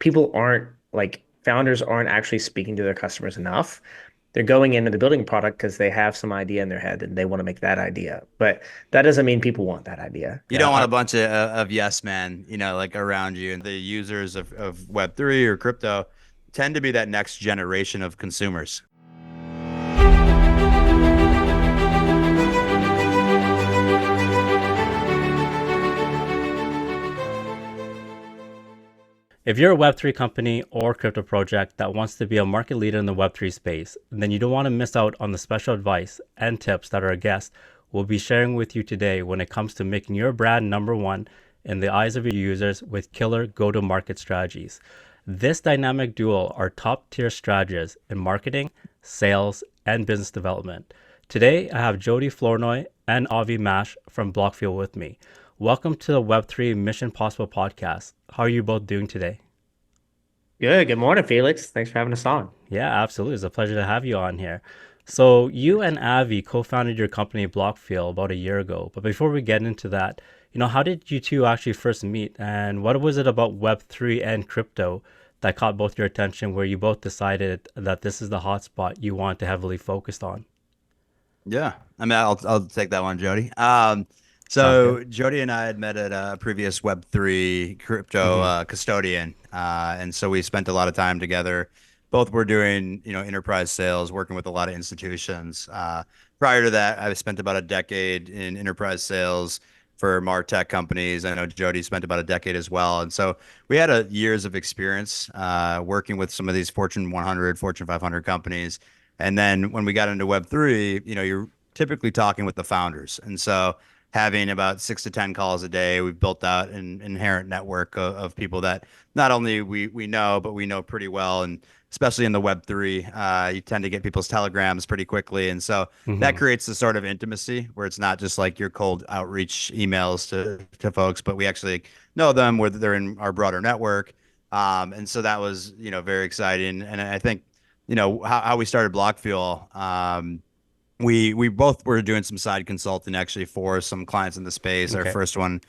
people aren't like founders aren't actually speaking to their customers enough. They're going into the building product because they have some idea in their head and they want to make that idea. But that doesn't mean people want that idea. You don't want a bunch of yes men, like around you. And the users of Web3 or crypto tend to be that next generation of consumers. If you're a Web3 company or crypto project that wants to be a market leader in the Web3 space, then you don't want to miss out on the special advice and tips that our guest will be sharing with you today when it comes to making your brand number one in the eyes of your users with killer go-to-market strategies. This dynamic duo are top-tier strategists in marketing, sales, and business development. Today, I have Jody Flournoy and Avi Mash from Blockfuel with me. Welcome to the Web3 Mission Possible podcast. How are you both doing today? Good. Good morning, Felix. Thanks for having us on. Yeah, absolutely. It's a pleasure to have you on here. So you and Avi co-founded your company Blockfuel about a year ago. But before we get into that, how did you two actually first meet? And what was it about Web3 and crypto that caught both your attention where you both decided that this is the hotspot you want to heavily focus on? Yeah, I mean, I'll take that one, Jody. Sounds good. So Jody and I had met at a previous Web3 crypto Mm-hmm. custodian, and so we spent a lot of time together. Both were doing, enterprise sales, working with a lot of institutions. Prior to that, I spent about a decade in enterprise sales for MarTech companies. I know Jody spent about a decade as well, and so we had years of experience working with some of these Fortune 100, Fortune 500 companies. And then when we got into Web3, you're typically talking with the founders. And so having about 6 to 10 calls a day, we've built out an inherent network of people that not only we know, but we know pretty well. And especially in the Web3, you tend to get people's telegrams pretty quickly. And so that Mm-hmm. creates the sort of intimacy where it's not just like your cold outreach emails to folks, but we actually know them, whether they're in our broader network. And so that was, very exciting. And I think how we started Block Fuel. We both were doing some side consulting actually for some clients in the space. Our Okay. first one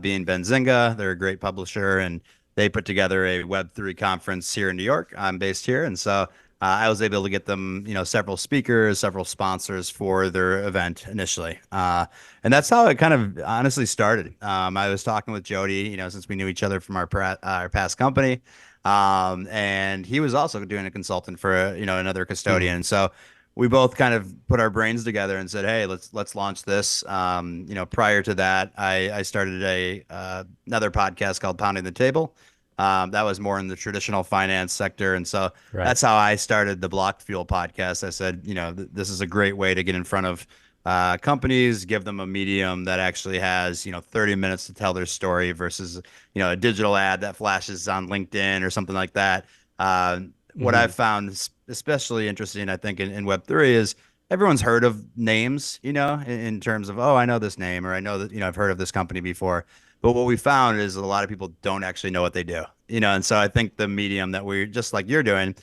being Benzinga. They're a great publisher, and they put together a Web3 conference here in New York. I'm based here, and so I was able to get them, several speakers, several sponsors for their event initially. And that's how it kind of honestly started. I was talking with Jody, since we knew each other from our past company. And he was also doing a consultant for, another Mm-hmm. custodian. So we both kind of put our brains together and said, "Hey, let's launch this." Prior to that, I started another podcast called Pounding the Table. That was more in the traditional finance sector, and so Right. that's how I started the Block Fuel podcast. I said, this is a great way to get in front of companies, give them a medium that actually has 30 minutes to tell their story versus a digital ad that flashes on LinkedIn or something like that. What Mm-hmm. I've found especially interesting, I think, in Web3 is everyone's heard of names, in terms of, oh, I know this name, or I know that, I've heard of this company before. But what we found is a lot of people don't actually know what they do, and so I think the medium that we're just like you're doing,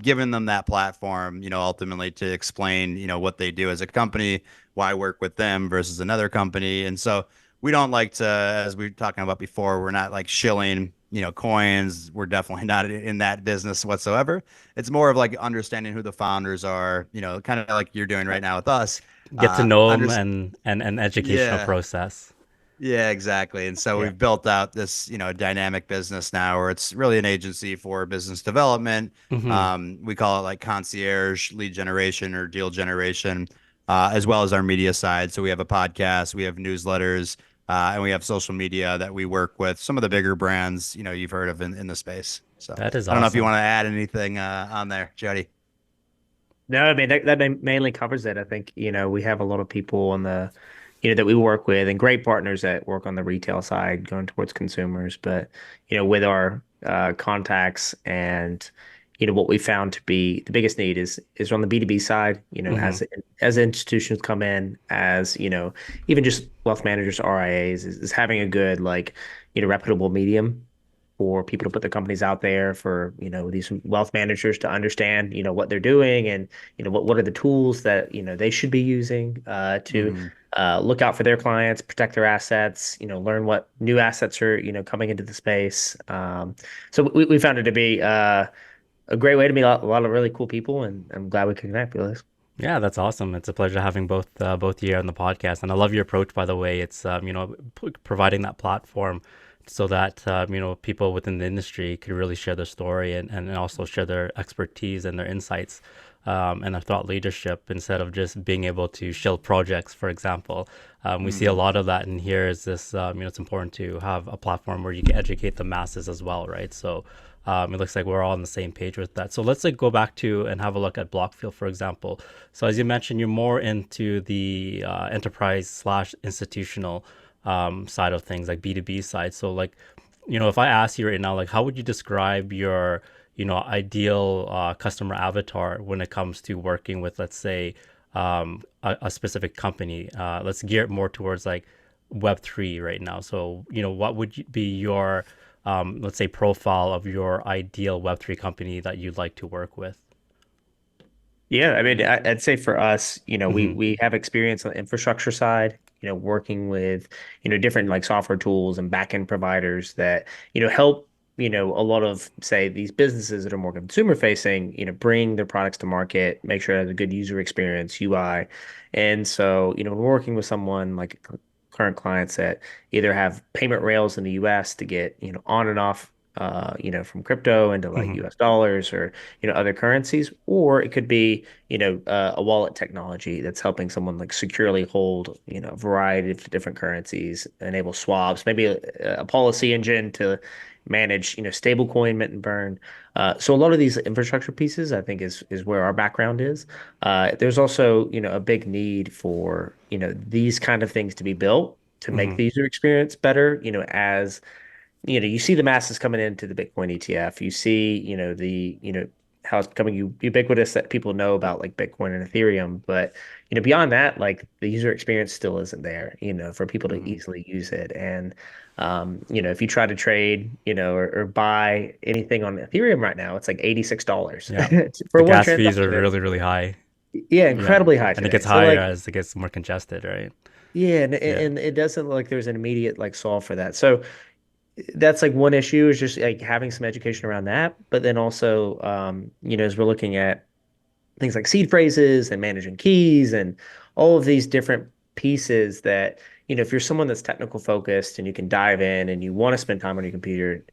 giving them that platform, ultimately to explain, what they do as a company, why work with them versus another company. And so we don't like to, as we were talking about before, we're not like shilling, coins. We're definitely not in that business whatsoever. It's more of like understanding who the founders are, kind of like you're doing right now with us. Get to Uh, know them under, and an educational yeah, process. yeah, exactly. And so Yeah. we've built out this, dynamic business now where it's really an agency for business development. Mm-hmm. We call it like concierge lead generation or deal generation, as well as our media side. So we have a podcast, we have newsletters, and we have social media that we work with some of the bigger brands, you've heard of in the space. So That is I don't know if you awesome. want to add anything on there, Jody. No, I mean that mainly covers it. I think, we have a lot of people on that we work with and great partners that work on the retail side going towards consumers. But, with our contacts and, what we found to be the biggest need is on the B2B side, Mm-hmm. as institutions come in, as, even just wealth managers, RIAs, is having a good, like, reputable medium for people to put their companies out there for, these wealth managers to understand, what they're doing and, what are the tools that, they should be using to Hmm. look out for their clients, protect their assets, learn what new assets are, coming into the space. So we found it to be a great way to meet a lot of really cool people, and I'm glad we could connect, Felix. Yeah, that's awesome. It's a pleasure having both you on the podcast, and I love your approach. By the way, it's providing that platform so that people within the industry could really share their story and also share their expertise and their insights and their thought leadership instead of just being able to shield projects, for example. We see a Hmm. lot of that, and here is this. It's important to have a platform where you can educate the masses as well, right? So it looks like we're all on the same page with that. So let's go back to and have a look at Blockfield, for example. So as you mentioned, you're more into the enterprise slash institutional side of things, like B2B side. So like, if I ask you right now, like, how would you describe your, ideal customer avatar when it comes to working with, let's say, a specific company? Let's gear it more towards like Web3 right now. So, what would be your, let's say, profile of your ideal Web3 company that you'd like to work with? Yeah, I mean, I'd say for us, Hmm. we have experience on the infrastructure side, working with, different like software tools and backend providers that, help, a lot of, say, these businesses that are more consumer facing, bring their products to market, make sure it has a good user experience, UI. And so, we're working with someone like current clients that either have payment rails in the US to get, on and off, from crypto into like Hmm. US dollars or, other currencies, or it could be a wallet technology that's helping someone like securely hold, a variety of different currencies, enable swaps, maybe a policy engine to manage, stablecoin mint and burn. So a lot of these infrastructure pieces, I think, is where our background is. There's also, a big need for, these kind of things to be built to make Hmm. the user experience better, as you see the masses coming into the Bitcoin ETF. You see, how it's becoming ubiquitous that people know about like Bitcoin and Ethereum. But, beyond that, like the user experience still isn't there, for people to Hmm. easily use it. And, if you try to trade, or buy anything on Ethereum right now, it's like $86 Yeah. for The one gas fees are transaction. really, really high. Yeah, Yeah. incredibly high And it today. gets So higher like, as it gets more congested, right? yeah, and, Yeah. and it doesn't look like there's an immediate like solve for that. So that's like one issue is just like having some education around that. But then also, as we're looking at things like seed phrases and managing keys and all of these different pieces that, if you're someone that's technical focused and you can dive in and you want to spend time on your computer,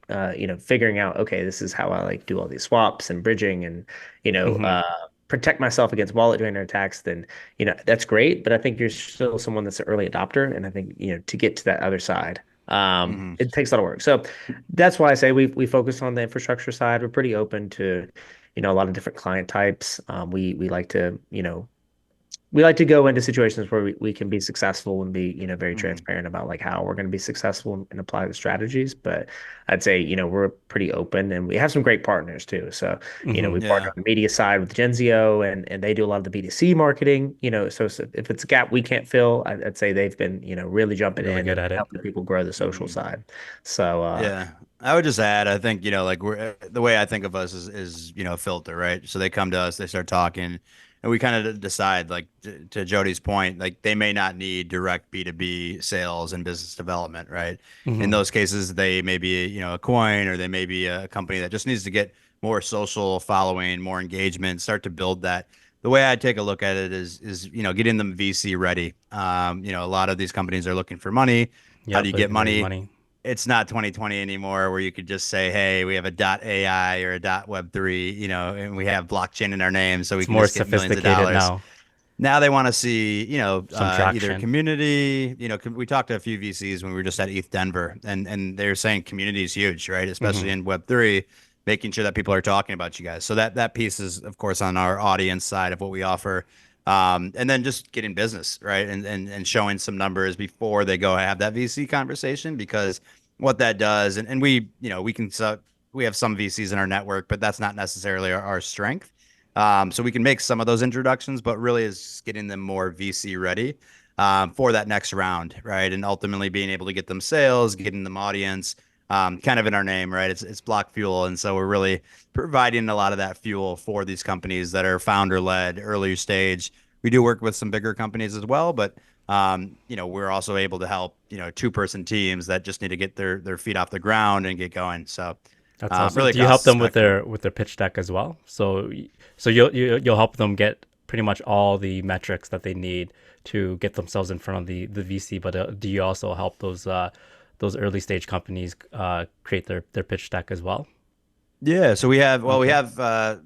figuring out, okay, this is how I like do all these swaps and bridging and, you know, Hmm. uh, protect myself against wallet drainer attacks, then, that's great. But I think you're still someone that's an early adopter. And I think, to get to that other side, Hmm. it takes a lot of work. So that's why I say we focus on the infrastructure side. We're pretty open to, a lot of different client types. We like to, we like to go into situations where we can be successful and be, very Hmm. transparent about like how we're going to be successful and apply the strategies. But I'd say, we're pretty open and we have some great partners too. So, Hmm. we partner Yeah. on the media side with Genzio and they do a lot of the B2C marketing, so if it's a gap we can't fill, I'd say they've been, really jumping Really in good and at it. helping people grow the social Hmm. side. So, Yeah. I would just add, I think, like we're the way I think of us is, a filter, right? So they come to us, they start talking, and we kind of decide, like to Jody's point, like they may not need direct B2B sales and business development, right? In Hmm. those cases, they may be, a coin or they may be a company that just needs to get more social following, more engagement, start to build that. The way I take a look at it is, getting them VC ready. A lot of these companies are looking for money. How do Yep. you get Looking to raise money? money. It's not 2020 anymore where you could just say, hey, we have a .ai or a Web3, and we have blockchain in our name, so we It's can more just get millions of sophisticated dollars. now. Now they want to see, Some either traction. community, we talked to a few VCs when we were just at ETH Denver, and they're saying community is huge, right? Especially Hmm. in Web3, making sure that people are talking about you guys. So that piece is, of course, on our audience side of what we offer. And then just getting business, right? And showing some numbers before they go have that VC conversation, because what that does, and we, we have some VCs in our network, but that's not necessarily our strength. So we can make some of those introductions, but really is getting them more VC ready for that next round, right? And ultimately being able to get them sales, getting them audience, kind of in our name, right? It's block fuel, and so we're really providing a lot of that fuel for these companies that are founder led, earlier stage. We do work with some bigger companies as well, but we're also able to help, 2-person teams that just need to get their feet off the ground and get going. So That's awesome. really Do you across help the them with spectrum. their pitch deck as well? So you'll help them get pretty much all the metrics that they need to get themselves in front of the VC. But do you also help those early stage companies create their pitch deck as well? Yeah, so we Okay. have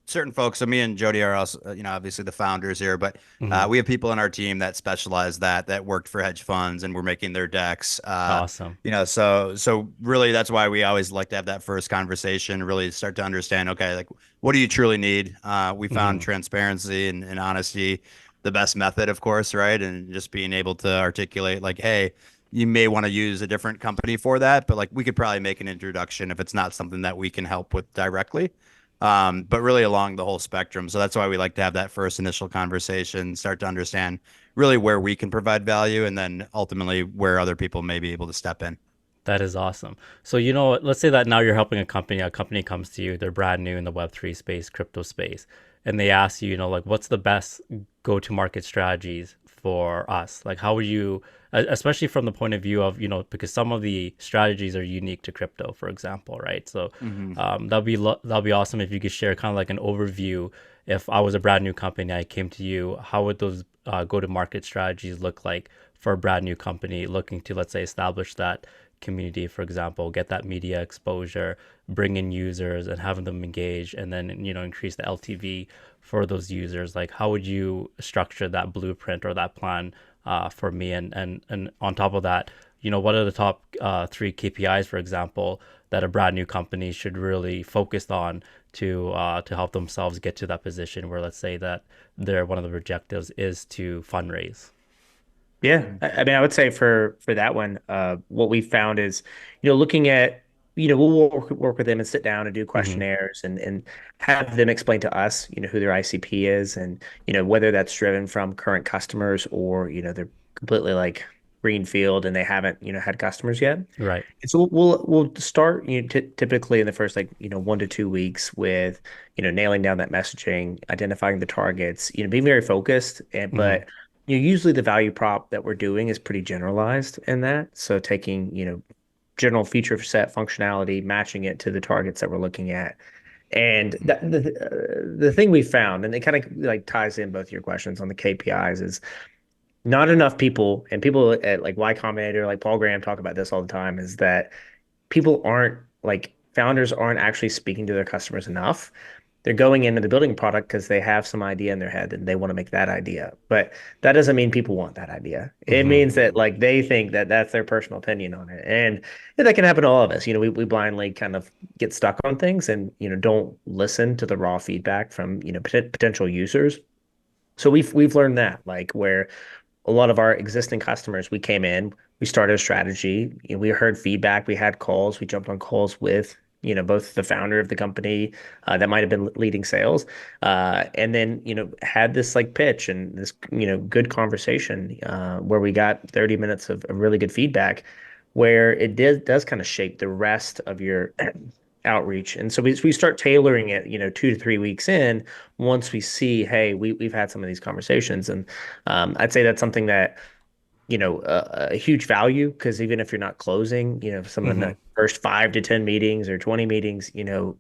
certain folks. So me and Jody are also, obviously the founders here, but Hmm. we have people in our team that specialize that worked for hedge funds and we're making their decks. Awesome. So really that's why we always like to have that first conversation, really start to understand, okay, like what do you truly need? We found Hmm. transparency and honesty the best method, of course, right? And just being able to articulate like, hey, you may want to use a different company for that, but like we could probably make an introduction if it's not something that we can help with directly. But really along the whole spectrum. So that's why we like to have that first initial conversation, start to understand really where we can provide value and then ultimately where other people may be able to step in. That is awesome. So, let's say that now you're helping a company comes to you, they're brand new in the Web3 space, crypto space, and they ask you, like, what's the best go to market strategies for us? Like, how would you, especially from the point of view of, because some of the strategies are unique to crypto, for example, right? So, Hmm. that'd be awesome if you could share kind of like an overview. If I was a brand new company, I came to you, how would those go to market strategies look like for a brand new company looking to, let's say, establish that community, for example, get that media exposure, bring in users and having them engage, and then increase the LTV for those users? Like, how would you structure that blueprint or that plan for me? And on top of that, what are the top three KPIs, for example, that a brand new company should really focus on to help themselves get to that position where, let's say that their one of the objectives is to fundraise. Yeah, I mean, I would say for that one, what we found is, looking at, we'll work with them and sit down and do Mm-hmm. questionnaires and have them explain to us, who their ICP is and whether that's driven from current customers or they're completely like greenfield and they haven't had customers yet. Right. And so we'll start t typically in the first like 1 to 2 weeks with nailing down that messaging, identifying the targets, being very focused, and Mm-hmm. but usually the value prop that we're doing is pretty generalized in that. So taking general feature set functionality, matching it to the targets that we're looking at. And the thing we found, and it kind of like ties in both your questions on the KPIs, is not enough people, and people at like Y Combinator, like Paul Graham talk about this all the time, is that people aren't like founders aren't actually speaking to their customers enough. They're going into the building product because they have some idea in their head and they want to make that idea. But that doesn't mean people want that idea. It Mm-hmm. means that like they think that that's their personal opinion on it. And that can happen to all of us. We blindly kind of get stuck on things and don't listen to the raw feedback from potential users. So we've learned that like where a lot of our existing customers, we came in, we started a strategy, we heard feedback, we had calls, we jumped on calls with, both the founder of the company that might have been leading sales, and then, had this like pitch and this, good conversation where we got 30 minutes of really good feedback where it does kind of shape the rest of your outreach. And so we start tailoring it, 2 to 3 weeks in, once we see, hey, we've had some of these conversations. And I'd say that's something that, a huge value because even if you're not closing, some of Mm-hmm. the first 5 to 10 meetings or 20 meetings, when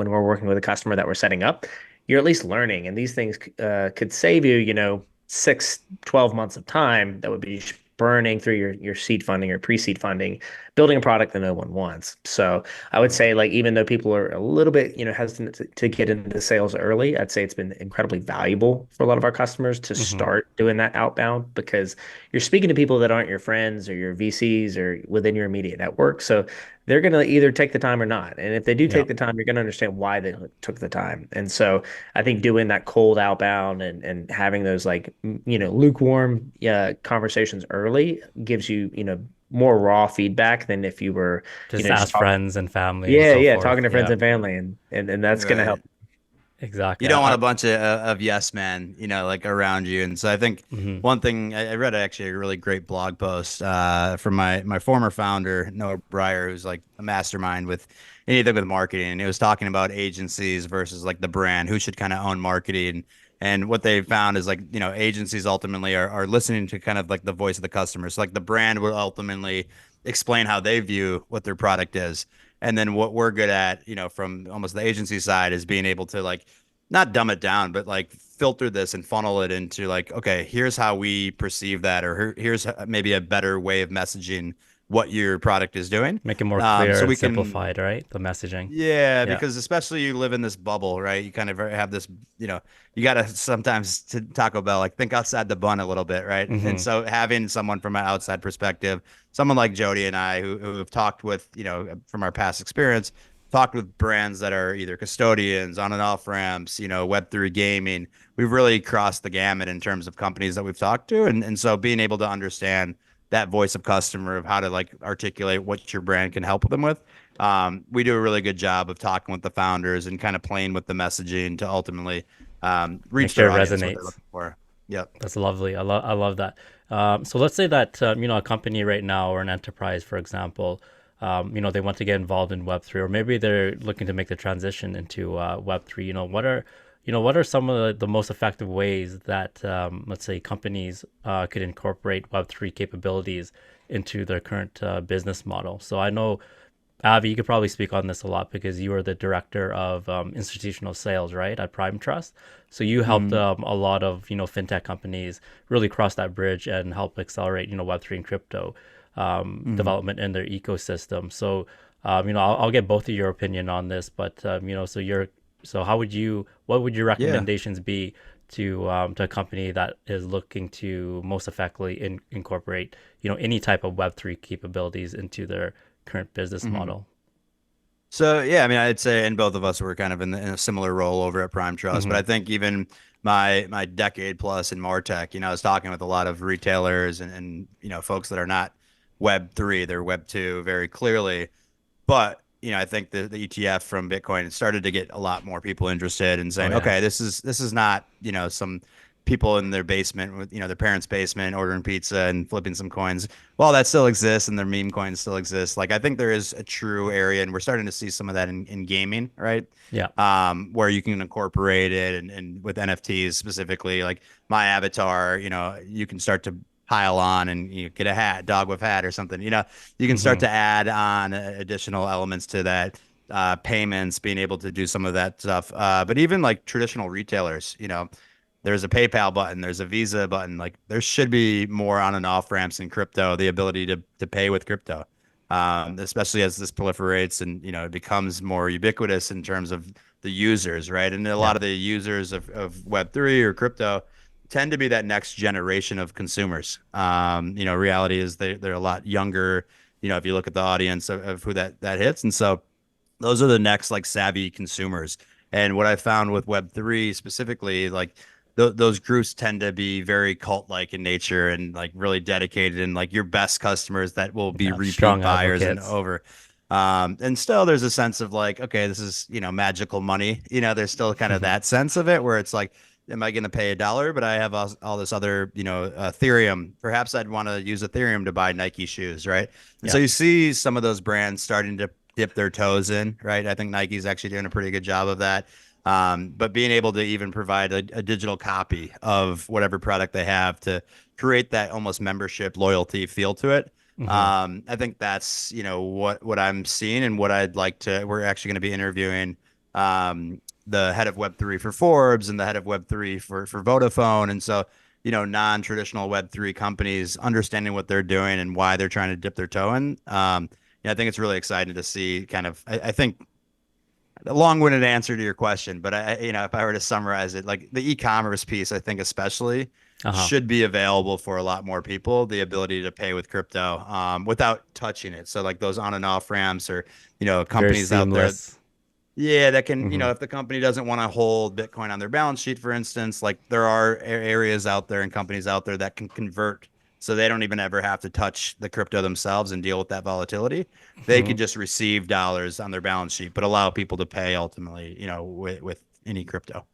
we're working with a customer that we're setting up, you're at least learning. And these things could save you, 6, 12 months of time that would be burning through your seed funding or pre-seed funding, building a product that no one wants. So I would say like even though people are a little bit, hesitant to get into sales early, I'd say it's been incredibly valuable for a lot of our customers to Mm-hmm. start doing that outbound because you're speaking to people that aren't your friends or your VCs or within your immediate network. So they're going to either take the time or not. And if they do Yeah. take the time, you're going to understand why they took the time. And so I think doing that cold outbound and having those like, lukewarm conversations early gives you, more raw feedback than if you were, Just just ask talking. friends and family and Yeah, so yeah, talking forth. to friends Yeah. and family, and that's going to help. Right. You Exactly. don't want a bunch of yes men, like around you. And so I think Mhm. one thing I read actually a really great blog post from my former founder, Noah Breyer, who's like a mastermind with anything with marketing. And it was talking about agencies versus like the brand, who should kind of own marketing. And what they found is like, agencies ultimately are listening to kind of like the voice of the customer. So like the brand will ultimately explain how they view what their product is. And then what we're good at, from almost the agency side is being able to like not dumb it down, but like filter this and funnel it into like, okay, here's how we perceive that, or here's maybe a better way of messaging what your product is doing. Make it more clear So and we can, simplified, right? The messaging. yeah, Yeah. because especially you live in this bubble, right? You kind of have this, you got to sometimes to Taco Bell, like think outside the bun a little bit, right? And Hmm. so having someone from an outside perspective, someone like Jody and I who have talked with, from our past experience, talked with brands that are either custodians, on and off ramps, Web3 gaming. We've really crossed the gamut in terms of companies that we've talked to. And so being able to understand that voice of customer of how to like articulate what your brand can help them with, we do a really good job of talking with the founders and kind of playing with the messaging to ultimately Make reach sure their it audience, what they're resonates. looking for. Yep. That's lovely. I love that. So let's say that a company right now or an enterprise, for example, they want to get involved in Web3, or maybe they're looking to make the transition into Web3. What are some of the most effective ways that let's say companies could incorporate Web3 capabilities into their current business model? So I know Avi, you could probably speak on this a lot because you are the director of institutional sales, right, at Prime Trust. So you helped Mhm. a lot of fintech companies really cross that bridge and help accelerate Web3 and crypto Mhm. development in their ecosystem. So I'll get both of your opinion on this, but so what would your Yeah. recommendations be to a company that is looking to most effectively incorporate any type of Web3 capabilities into their current business Mhm. model? So yeah, I mean, I'd say, and both of us were kind of in a similar role over at Prime Trust, but Hmm. I think even my decade plus in Martech, I was talking with a lot of retailers and folks that are not Web3, they're Web2 very clearly. But I think the ETF from Bitcoin started to get a lot more people interested in Oh saying, yeah. okay, this is not some people in their basement with their parents' basement ordering pizza and flipping some coins. While that still exists and their meme coins still exist, like I think there is a true area, and we're starting to see some of that in gaming, right? Yeah. Where you can incorporate it and with NFTs specifically, like my avatar, you can start to pile on and get a hat, dog with hat or something. You can start Hmm. to add on additional elements to that, payments, being able to do some of that stuff. But even like traditional retailers, there's a PayPal button, there's a Visa button. Like there should be more on and off ramps in crypto, the ability to pay with crypto, especially as this proliferates and it becomes more ubiquitous in terms of the users, right? And a lot Yeah. of the users of Web3 or crypto tend to be that next generation of consumers. Reality is they're a lot younger. If you look at the audience of who that hits, and so those are the next like savvy consumers. And what I found with Web3 specifically, like those groups tend to be very cult-like in nature and like really dedicated and like your best customers that will be Yeah. repeat Strong buyers and advocates. over. And still there's a sense of like, okay, this is, magical money. There's still kind of that sense of it where it's like, am I going to pay $1? But I have all this other, Ethereum. Perhaps I'd want to use Ethereum to buy Nike shoes, right? And so Yeah. you see some of those brands starting to dip their toes in, right? I think Nike's actually doing a pretty good job of that. But being able to even provide a digital copy of whatever product they have to create that almost membership loyalty feel to it. Hmm. I think that's, what I'm seeing and what I'd like to, we're actually going to be interviewing, the head of Web3 for Forbes and the head of Web3 for Vodafone. And so, non-traditional Web3 companies understanding what they're doing and why they're trying to dip their toe in. Yeah, I think it's really exciting to see kind of, I think a long-winded answer to your question, but if I were to summarize it, like the e-commerce piece, I think especially Uh-huh. should be available for a lot more people, the ability to pay with crypto, without touching it. So like those on and off ramps or, Very companies out there. seamless. Yeah, that can, Hmm. if the company doesn't want to hold Bitcoin on their balance sheet, for instance, like there are areas out there and companies out there that can convert so they don't even ever have to touch the crypto themselves and deal with that volatility. They Hmm. could just receive dollars on their balance sheet, but allow people to pay ultimately, with any crypto.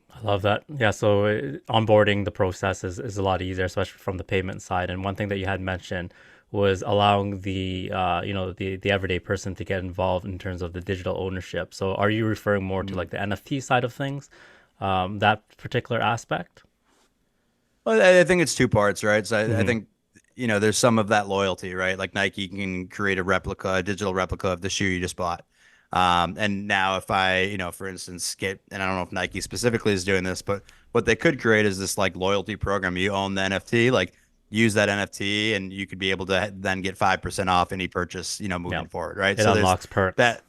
I love that. Yeah, so onboarding the process is a lot easier, especially from the payment side. And one thing that you had mentioned was allowing the the everyday person to get involved in terms of the digital ownership. So are you referring more to like the NFT side of things, that particular aspect? Well, I think it's two parts, right? So I Hmm. think, there's some of that loyalty, right? Like Nike can create a replica, a digital replica of the shoe you just bought. And now if I, for instance, and I don't know if Nike specifically is doing this, but what they could create is this like loyalty program. You own the NFT, like use that NFT and you could be able to then get 5% off any purchase, Yeah, moving forward, right? it So there's unlocks perks. that.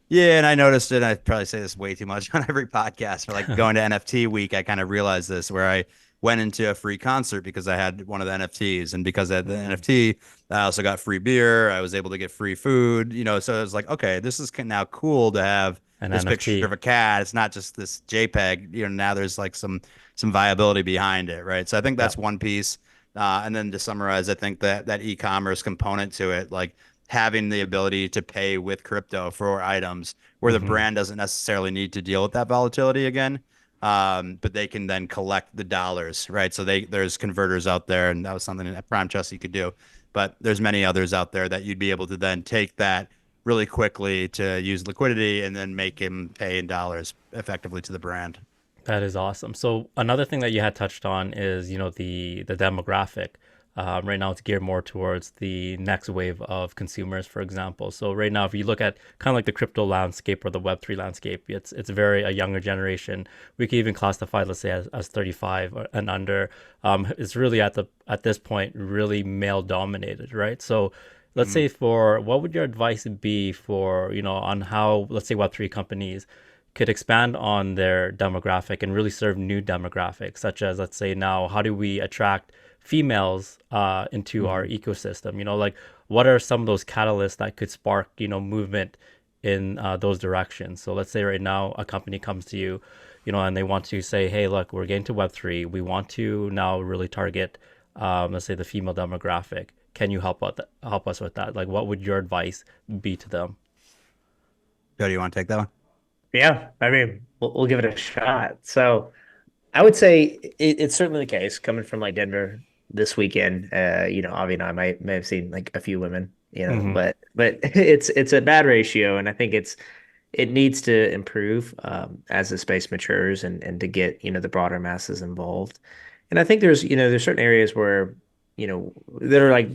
Yeah, and I noticed it. I probably say this way too much on every podcast. For like going to NFT week, I kind of realized this where I went into a free concert because I had one of the NFTs, and because I had the Mm, NFT, I also got free beer. I was able to get free food. So it was like, okay, this is now cool to have an this picture NFT. of a cat. It's not just this JPEG. Now there's like some viability behind it, right? So I think Yeah. that's one piece. And then to summarize, I think that e-commerce component to it, like having the ability to pay with crypto for items where the Hmm. brand doesn't necessarily need to deal with that volatility again. But they can then collect the dollars, right? So there's converters out there, and that was something that Prime Trust you could do. But there's many others out there that you'd be able to then take that really quickly to use liquidity and then make him pay in dollars effectively to the brand. That is awesome. So another thing that you had touched on is, the demographic. Right now, it's geared more towards the next wave of consumers, for example. So right now, if you look at kind of like the crypto landscape or the Web3 landscape, it's very a younger generation. We could even classify, let's say, as 35 and under. It's really at this point really male dominated, right? So let's Mm-hmm. say for what would your advice be for, on how, let's say, Web3 companies could expand on their demographic and really serve new demographics, such as, let's say, now, how do we attract females into our Mm-hmm. ecosystem? Like what are some of those catalysts that could spark, movement in those directions? So let's say right now a company comes to you, and they want to say, hey, look, we're getting to Web3. We want to now really target, let's say, the female demographic. Can you help us with that? Like, what would your advice be to them? Joe, do you want to take that one? Yeah, I mean, we'll give it a shot. So I would say it's certainly the case coming from like Denver this weekend. Avi and I may have seen like a few women, Hmm. but it's a bad ratio, and I think it needs to improve as the space matures and to get the broader masses involved. And I think there's certain areas where that are like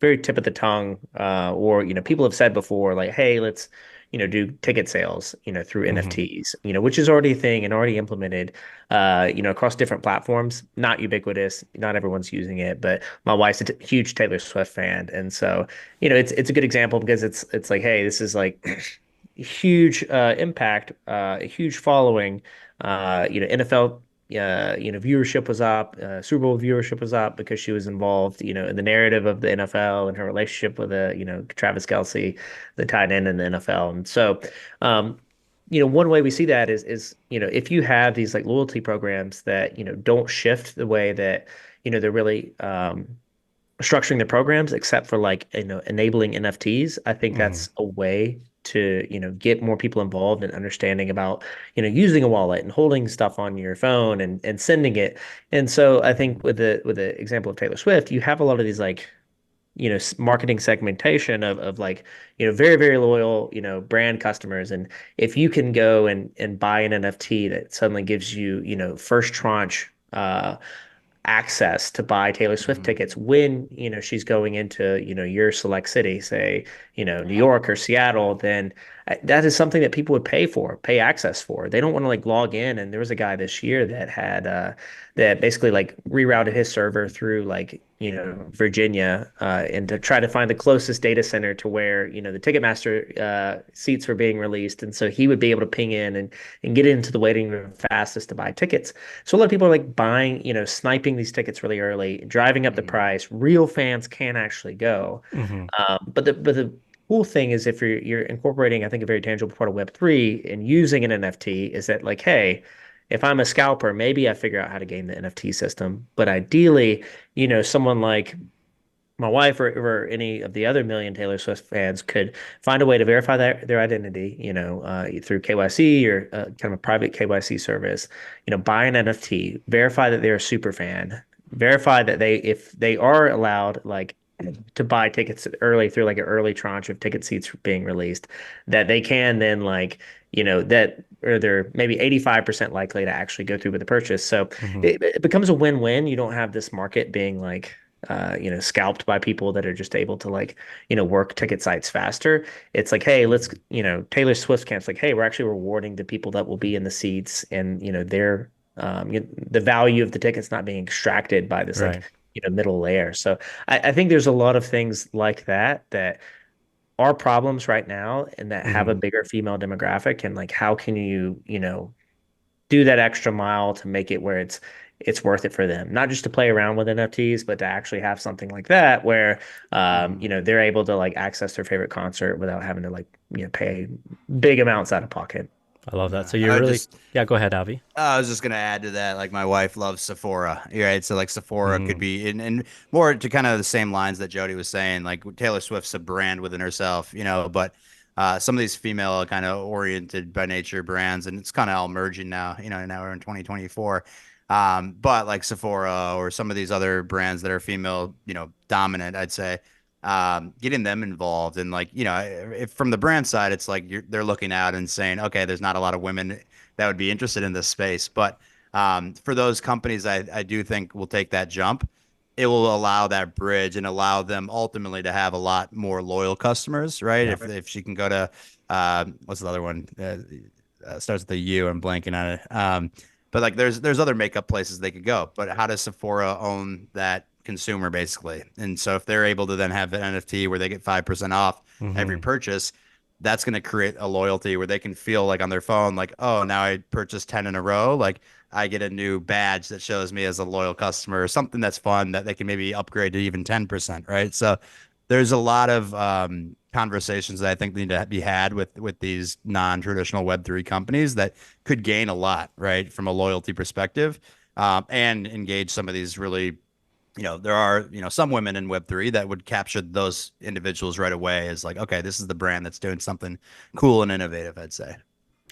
very tip of the tongue, or people have said before, like, hey, let's do ticket sales, through Hmm. NFTs, which is already a thing and already implemented, across different platforms. Not ubiquitous, not everyone's using it, but my wife's a huge Taylor Swift fan, and so it's a good example because it's like, hey, this is like huge impact, a huge following. NFL, viewership was up. Super Bowl viewership was up because she was involved, in the narrative of the NFL and her relationship with Travis Kelce, the tight end in the NFL. And so, one way we see that is if you have these like loyalty programs that don't shift the way that they're really structuring the programs, except for like enabling NFTs. I think Hmm. that's a way to get more people involved and understanding about using a wallet and holding stuff on your phone and sending it. And so I think with the example of Taylor Swift, you have a lot of these like marketing segmentation of like very very loyal brand customers. And if you can go and buy an NFT that suddenly gives you first tranche access to buy Taylor Swift Mm-hmm. tickets when, she's going into, your select city, say, New York or Seattle, then that is something that people would pay access for. They don't want to like log in. And there was a guy this year that had that basically like rerouted his server through like, Virginia, and to try to find the closest data center to where, the Ticketmaster seats were being released. And so he would be able to ping in and get into the waiting room fastest to buy tickets. So a lot of people are like buying, sniping these tickets really early, driving up the Mm-hmm. price. Real fans can actually go. Hmm. But the cool thing is if you're incorporating, I think, a very tangible part of Web3 and using an NFT is that like, hey, if I'm a scalper, maybe I figure out how to game the NFT system. But ideally, someone like my wife or any of the other million Taylor Swift fans could find a way to verify their identity, through KYC or kind of a private KYC service, buy an NFT, verify that they're a super fan, verify that if they are allowed like to buy tickets early through like an early tranche of ticket seats being released, that they can then like, that or they're maybe 85% likely to actually go through with the purchase. So Hmm. it becomes a win-win. You don't have this market being like scalped by people that are just able to like, work ticket sites faster. It's like, hey, let's, Taylor Swift camp's like, hey, we're actually rewarding the people that will be in the seats and, the value of the tickets not being extracted by this like, Right. middle layer. So I think there's a lot of things like that are problems right now and that have a Hmm. bigger female demographic. And like, how can you, do that extra mile to make it where it's worth it for them, not just to play around with NFTs, but to actually have something like that where Mhm. they're able to like access their favorite concert without having to like pay big amounts out of pocket. I love that. Yeah, So you're really, yeah, go ahead, Avi. I was just gonna add to that, like my wife loves Sephora, right? So like Sephora could Hmm. be in more to kind of the same lines that Jody was saying. Like Taylor Swift's a brand within herself, but some of these female kind of oriented by nature brands, and it's kind of all merging now. Now we're in 2024. But like Sephora or some of these other brands that are female, dominant, I'd say, getting them involved and like, if from the brand side, it's like they're looking out and saying, okay, there's not a lot of women that would be interested in this space. But for those companies, I do think will take that jump. It will allow that bridge and allow them ultimately to have a lot more loyal customers, right? Yeah. If she can go to what's the other one? Starts with a U. I'm blanking on it. But like there's other makeup places they could go. But how does Sephora own that consumer basically? And so if they're able to then have an NFT where they get 5% off every Hmm. purchase, that's going to create a loyalty where they can feel like on their phone, like, oh, now I purchased 10 in a row. Like I get a new badge that shows me as a loyal customer or something that's fun that they can maybe upgrade to even 10%. Right. So there's a lot of conversations that I think need to be had with these non-traditional Web3 companies that could gain a lot, right, from a loyalty perspective, and engage some of these really there are, some women in Web3 that would capture those individuals right away as like, okay, this is the brand that's doing something cool and innovative, I'd say.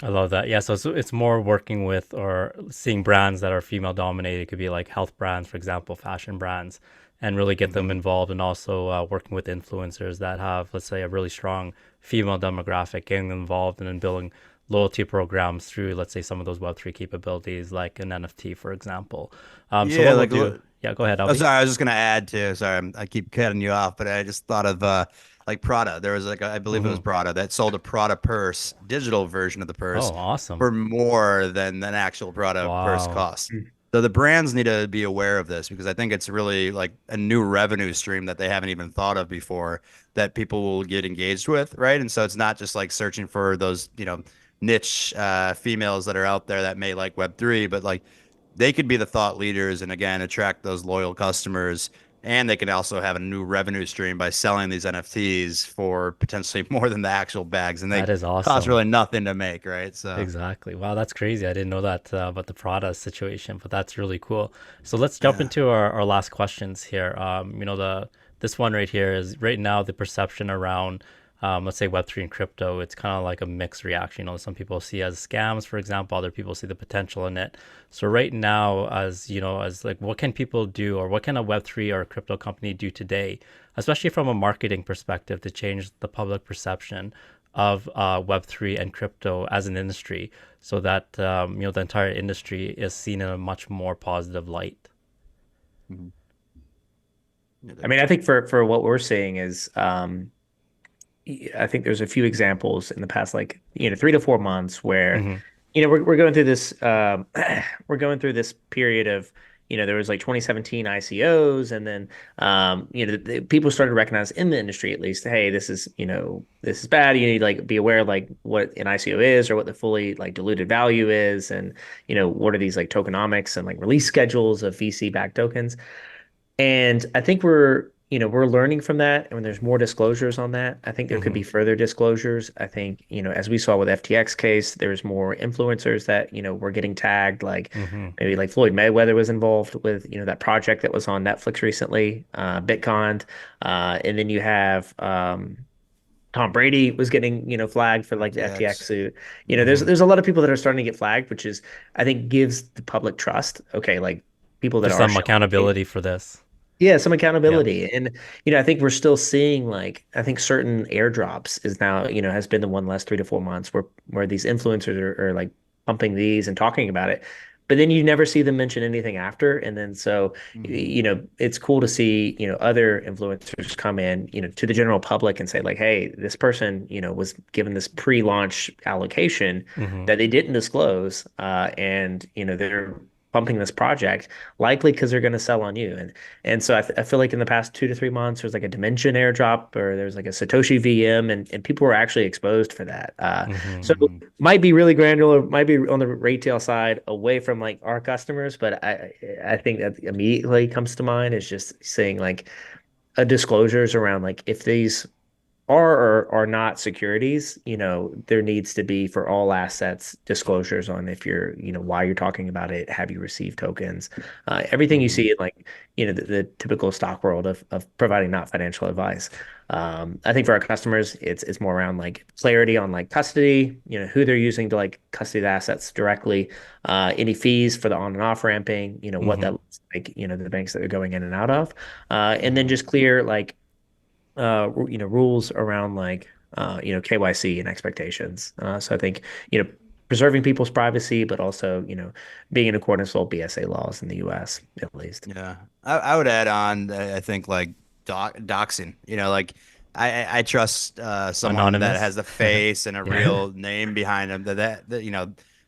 I love that. Yeah, so it's more working with or seeing brands that are female dominated. It could be like health brands, for example, fashion brands, and really get them Hmm. involved. And also working with influencers that have, let's say, a really strong female demographic, getting them involved and then building loyalty programs through, let's say, some of those Web3 capabilities, like an NFT, for example. So Yeah, what we'll like, do, yeah, go ahead, oh, Avi. sorry, I was just gonna add too. Sorry, I keep cutting you off, but I just thought of like Prada. There was like I believe it was Hmm. Prada that sold a Prada purse, digital version of the purse, Oh, awesome. for more than an actual Prada purse Wow. cost. So the brands need to be aware of this because I think it's really like a new revenue stream that they haven't even thought of before that people will get engaged with, right? And so it's not just like searching for those, niche females that are out there that may like Web3, but like they could be the thought leaders and again attract those loyal customers. And they can also have a new revenue stream by selling these NFTs for potentially more than the actual bags, and they That is cost awesome. really nothing to make, right? So Exactly. Wow, that's crazy. I didn't know that about the Prada situation, but that's really cool. So let's jump yeah. into our last questions here. This one right here is right now the perception around let's say Web3 and crypto, it's kind of like a mixed reaction. Some people see as scams, for example, other people see the potential in it. So right now, as like what can people do or what can a Web3 or a crypto company do today, especially from a marketing perspective to change the public perception of Web3 and crypto as an industry so that the entire industry is seen in a much more positive light. Mhm. Yeah, I mean, I think for what we're seeing is I think there's a few examples in the past, like, 3 to 4 months where, Hmm. we're going through this, we're going through this period of, there was like 2017 ICOs, and then, people started to recognize in the industry, at least, hey, this is bad. You need to like be aware of like what an ICO is or what the fully like diluted value is, and, what are these like tokenomics and like release schedules of VC backed tokens. And I think we're we're learning from that, and when there's more disclosures on that, I think there could Mm-hmm. be further disclosures. I think, as we saw with FTX case, there's more influencers that, were getting tagged, like Mm-hmm. maybe like Floyd Mayweather was involved with, that project that was on Netflix recently, Bitcoin. And then you have Tom Brady was getting, flagged for like the FTX FTX. suit. There's Mm-hmm. there's a lot of people that are starting to get flagged, which is I think gives the public trust. Okay, like people that There's are some showing. accountability for this. Yeah, some Yeah. accountability. And, I think we're still seeing like I think certain airdrops is now, has been the one last 3 to 4 months where these influencers are like pumping these and talking about it. But then you never see them mention anything after. And then so, Hmm. it's cool to see, other influencers come in, to the general public and say like, hey, this person, was given this pre-launch allocation Mm-hmm. that they didn't disclose. And, they're pumping this project likely because they're going to sell on you. And so I feel like in the past 2 to 3 months, there's like a Dimension airdrop or there's like a Satoshi VM, and people were actually exposed for that. Mm-hmm. So Hmm. might be really granular, might be on the retail side away from like our customers, but I think that immediately comes to mind is just seeing like a disclosures around like if these are or are not securities, there needs to be for all assets disclosures on if you're, why you're talking about it, have you received tokens, everything you see Hmm. in like, the typical stock world of providing not financial advice. I think for our customers, it's more around like clarity on like custody, who they're using to like custody the assets directly, any fees for the on and off ramping, what Mm-hmm. that looks like, the banks that they're going in and out of, and then Hmm. just clear like rules around like KYC and expectations. So I think preserving people's privacy, but also being in accordance with all BSA laws in the U.S. at least. Yeah, I would add on. I think like doxing. Like I trust someone that Anonymous. has a face and a Yeah. real name behind them. That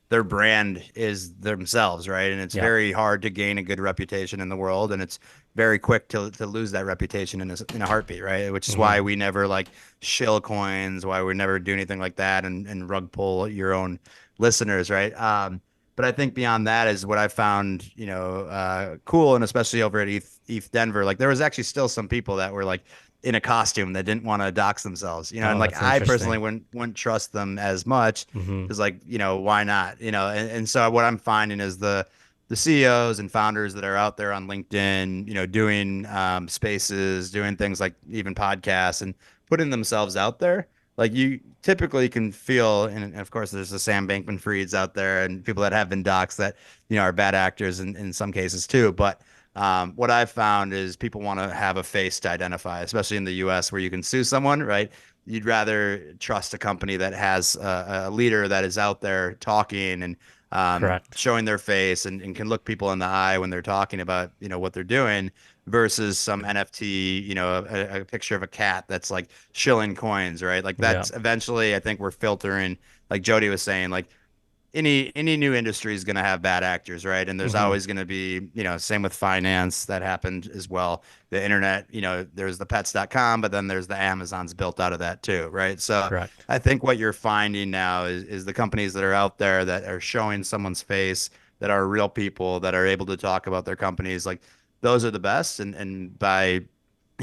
their brand is themselves, right? And it's Yeah. very hard to gain a good reputation in the world, and it's very quick to lose that reputation in a heartbeat, right? Which is Mm-hmm. why we never like shill coins, why we never do anything like that, and rug pull your own listeners, right? But I think beyond that is what I found, cool, and especially over at ETH Denver, like there was actually still some people that were like in a costume that didn't want to dox themselves, and Oh, like that's I personally interesting. wouldn't trust them as much Mm-hmm. because like, why not? And so what I'm finding is the CEOs and founders that are out there on LinkedIn, doing spaces, doing things like even podcasts and putting themselves out there like you typically can feel, and of course, there's the Sam Bankman-Frieds out there and people that have been docs that are bad actors in some cases too. But what I've found is people want to have a face to identify, especially in the U.S. where you can sue someone, right? You'd rather trust a company that has a leader that is out there talking and Correct. showing their face and can look people in the eye when they're talking about what they're doing versus some NFT, a picture of a cat that's like shilling coins, right? Like Yeah. that's eventually, I think we're filtering, like Jody was saying, like any new industry is going to have bad actors, right? And there's Mm-hmm. always going to be, same with finance that happened as well. The internet, there's the pets.com, but then there's the Amazons built out of that too, right? So Correct. I think what you're finding now is the companies that are out there that are showing someone's face, that are real people, that are able to talk about their companies, like those are the best. And by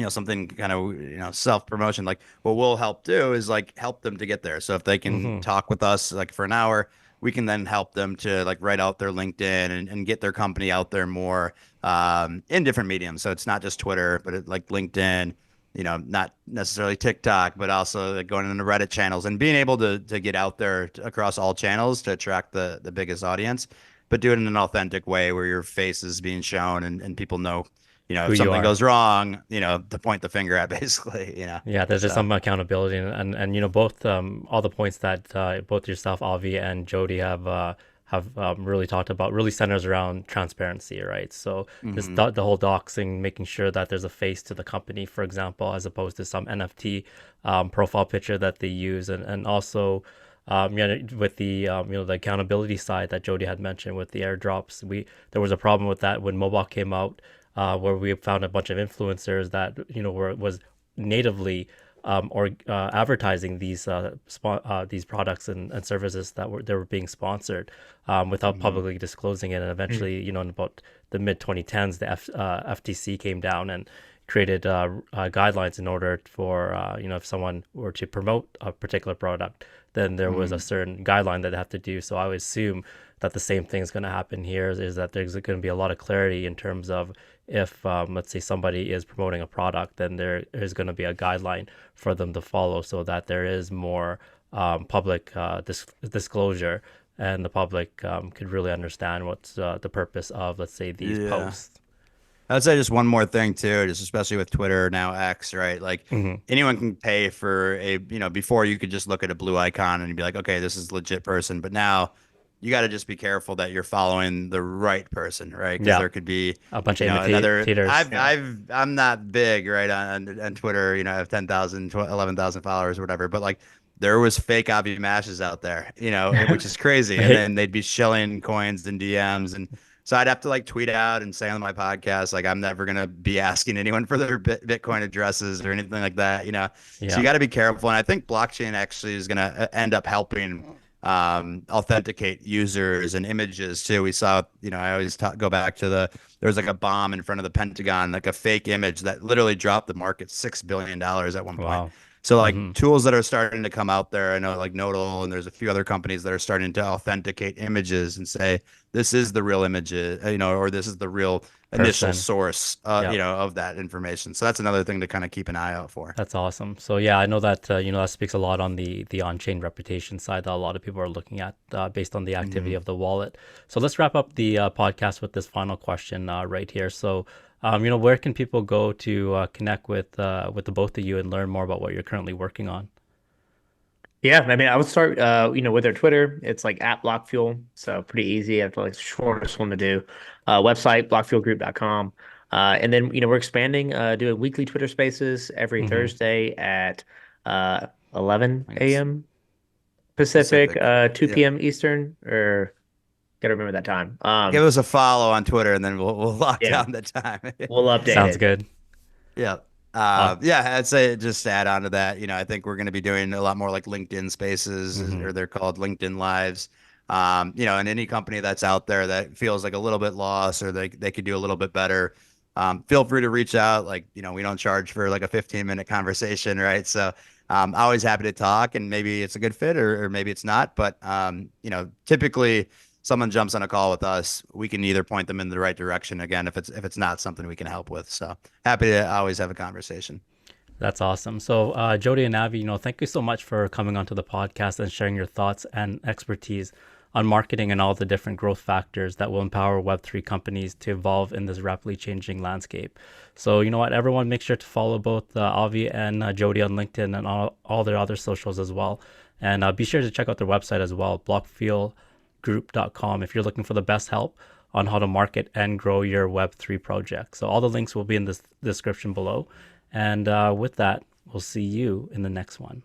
something kind of self promotion, like what we'll help do is like help them to get there. So if they can Mm-hmm. talk with us like for an hour, we can then help them to like write out their LinkedIn and get their company out there more in different mediums. So it's not just Twitter, but like LinkedIn, not necessarily TikTok, but also like going into Reddit channels and being able to get out there across all channels to attract the biggest audience, but do it in an authentic way where your face is being shown and people know, Who if you something are. goes wrong, to point the finger at basically. Yeah, there's just So, some accountability, and both all the points that both yourself, Avi, and Jody have really talked about really centers around transparency, right? So hmm. the whole doxing, making sure that there's a face to the company, for example, as opposed to some NFT profile picture that they use, and also with the the accountability side that Jody had mentioned with the airdrops, there was a problem with that when mobile came out, where we found a bunch of influencers that was natively or advertising these products and services that were being sponsored without Hmm. publicly disclosing it. And eventually, in about the mid 2010s, the FTC came down and created guidelines in order for if someone were to promote a particular product, then there was a certain guideline that they have to do. So I would assume that the same thing is going to happen here, is that there's going to be a lot of clarity in terms of if let's say somebody is promoting a product, then there is going to be a guideline for them to follow, so that there is more public disclosure, and the public could really understand what's the purpose of, let's say, these Yeah. posts. I'd say just one more thing too, just especially with Twitter now X, right? Like Hmm. anyone can pay for before you could just look at a blue icon and you'd be like, okay, this is a legit person. But now you got to just be careful that you're following the right person, right? Because Yeah, there could be, a bunch of another. imitators. Yeah. I'm not big, right, on Twitter. I have 10,000, 11,000 followers or whatever. But like there was fake Avi Mashes out there, which is crazy. And Right? then they'd be shilling coins and DMs and. So I'd have to like tweet out and say on my podcast, like I'm never gonna be asking anyone for their Bitcoin addresses or anything like that. So you Yeah. got to be careful. And I think blockchain actually is gonna end up helping authenticate users and images too. We saw, I always go back to there was like a bomb in front of the Pentagon, like a fake image that literally dropped the market $6 billion at one point. Wow. So like Hmm. tools that are starting to come out there, I know like Nodal and there's a few other companies that are starting to authenticate images and say this is the real image, or this is the real initial Person. source, Yep. of that information. So that's another thing to kind of keep an eye out for. That's awesome. So yeah, I know that that speaks a lot on the on-chain reputation side that a lot of people are looking at based on the activity Mhm. of the wallet. So let's wrap up the podcast with this final question right here. So where can people go to connect with the both of you and learn more about what you're currently working on? Yeah, I mean, I would start, with their Twitter. It's like at Blockfuel, so pretty easy. I feel like it's the shortest one to do. Website, blockfuelgroup.com. And then, we're expanding, doing weekly Twitter Spaces every Hmm. Thursday at 11 Thanks. a.m. Pacific, Pacific. 2 p.m. Eastern, or gotta remember that time. Give us a follow on Twitter and then we'll lock Yeah, down the time. we'll update Sounds it. good. Yeah. Uh, Yeah, I'd say just to add on to that, I think we're going to be doing a lot more like LinkedIn spaces, hmm. or they're called LinkedIn Lives. And any company that's out there that feels like a little bit lost or they could do a little bit better, feel free to reach out. Like, we don't charge for like a 15-minute conversation, right? So always happy to talk, and maybe it's a good fit or maybe it's not. But typically someone jumps on a call with us, we can either point them in the right direction again if it's not something we can help with. So happy to always have a conversation. That's awesome. So, Jody and Avi, thank you so much for coming onto the podcast and sharing your thoughts and expertise on marketing and all the different growth factors that will empower Web3 companies to evolve in this rapidly changing landscape. So, you know what, everyone, make sure to follow both Avi and Jody on LinkedIn and all their other socials as well. And be sure to check out their website as well, blockfuelgroup.com, if you're looking for the best help on how to market and grow your Web3 project. So, all the links will be in the description below. And with that, we'll see you in the next one.